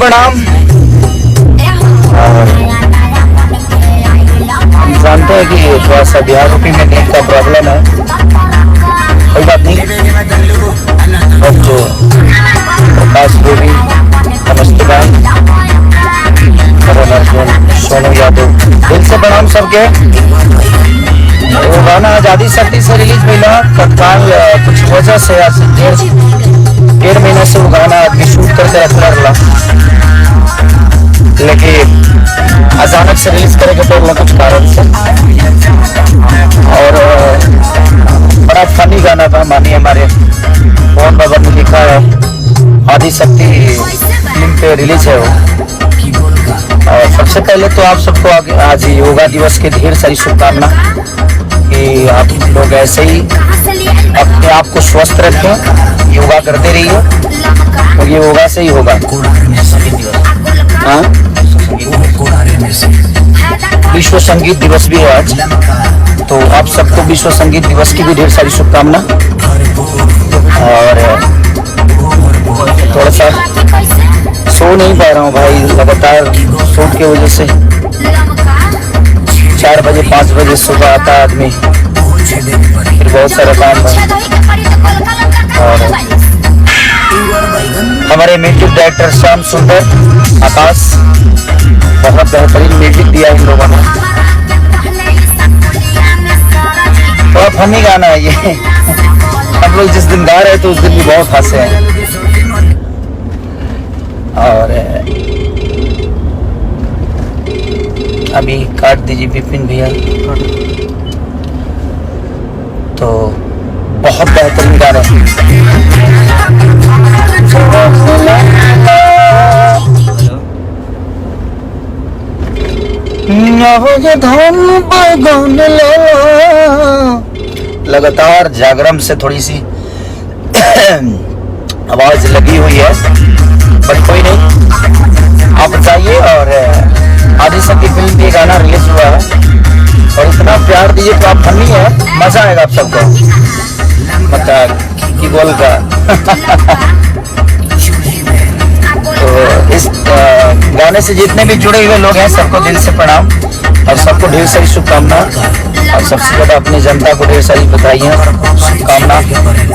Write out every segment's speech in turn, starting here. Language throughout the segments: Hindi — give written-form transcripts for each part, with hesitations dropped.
प्रणाम। हम जानते हैं कि थोड़ा सा बिहार यूपी में नेट का प्रॉब्लम है, कोई बात नहीं। और जो प्रकाश देवी, नमस्ते भाई, सोनू यादव, दिल से प्रणाम सबके। वो गाना आजादी शक्ति से रिलीज मिला, तत्काल कुछ वजह से आज डेढ़ महीने से वो गाना आदमी शूट करके रखना रहा, लेकिन अचानक से रिलीज करेंगे तो कुछ कारण से। और बड़ा फनी गाना था, मानिए हमारे मोहन बाबा ने लिखा है, आदि शक्ति फिल्म पे रिलीज है वो। और सबसे पहले तो आप सबको आज योगा दिवस के ढेर सारी शुभकामना कि आप लोग ऐसे ही अपने आप को स्वस्थ रखें, योगा करते रहिए, और ये योगा से ही होगा। हाँ, विश्व संगीत दिवस भी है आज, तो आप सबको विश्व संगीत दिवस की भी ढेर सारी शुभकामना। और थोड़ा सा सो नहीं पा रहा हूँ भाई, लगातार शूट की वजह से 4 बजे 5 बजे सुबह आता आदमी, फिर बहुत सारा काम है। और हमारे म्यूजिक डायरेक्टर श्याम सुंदर आकाश, बहुत बेहतरीन म्यूजिक दिया इन लोगों ने। बहुत फनी गाना है ये। हम लोग जिस दिन गा रहे थे उस दिन भी बहुत हंसे हैं। और अभी काट दीजिए विपिन भैया, तो बहुत बेहतरीन गाना है। लगातार जागरण से थोड़ी सी आवाज लगी हुई है, बट कोई नहीं, आप जाइए। और आदि शक्ति फिल्म की गाना रिलीज हुआ है, और इतना प्यार दीजिए तो आप फनी है, मजा आएगा आप सबको। मतलब की बोल का तो इस गाने से जितने भी जुड़े हुए लोग हैं सबको दिल से प्रणाम, और सबको ढेर सारी शुभकामना। और सबसे ज्यादा अपनी जनता को ढेर सारी बधाइयाँ, शुभकामना।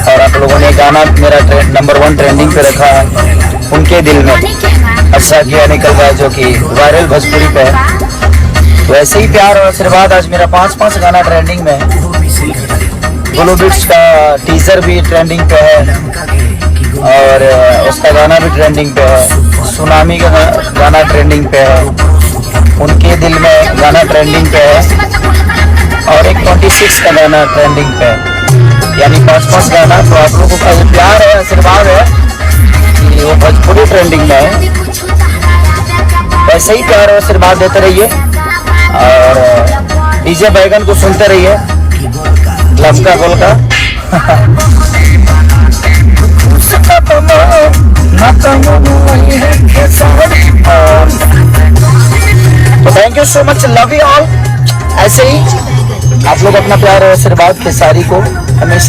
और आप लोगों ने गाना मेरा नंबर 1 ट्रेंडिंग पे रखा है, उनके दिल में अच्छा किया निकल रहा है, जो कि वायरल भोजपुरी पे है। तो ऐसे ही प्यार और आशीर्वाद, आज मेरा 5 गाना ट्रेंडिंग में है। ग्लो बिट्स का टीजर भी ट्रेंडिंग पे है, और उसका गाना भी ट्रेंडिंग पे है। सुनामी का गाना ट्रेंडिंग पे है, उनके दिल में गाना ट्रेंडिंग पे है, और एक 26 का गाना ट्रेंडिंग पे है। यानी 5 गाना। तो आप लोगों का प्यार है, आशीर्वाद है कि वो भोजपुरी ट्रेंडिंग में है। ऐसे ही प्यार और आशीर्वाद देते रहिए, और डीजे बैगन को सुनते रहिए, लमका गोलका। तो thank you so much, love you all. ऐसे ही आप लोग अपना प्यार और आशीर्वाद खेसारी को हमेशा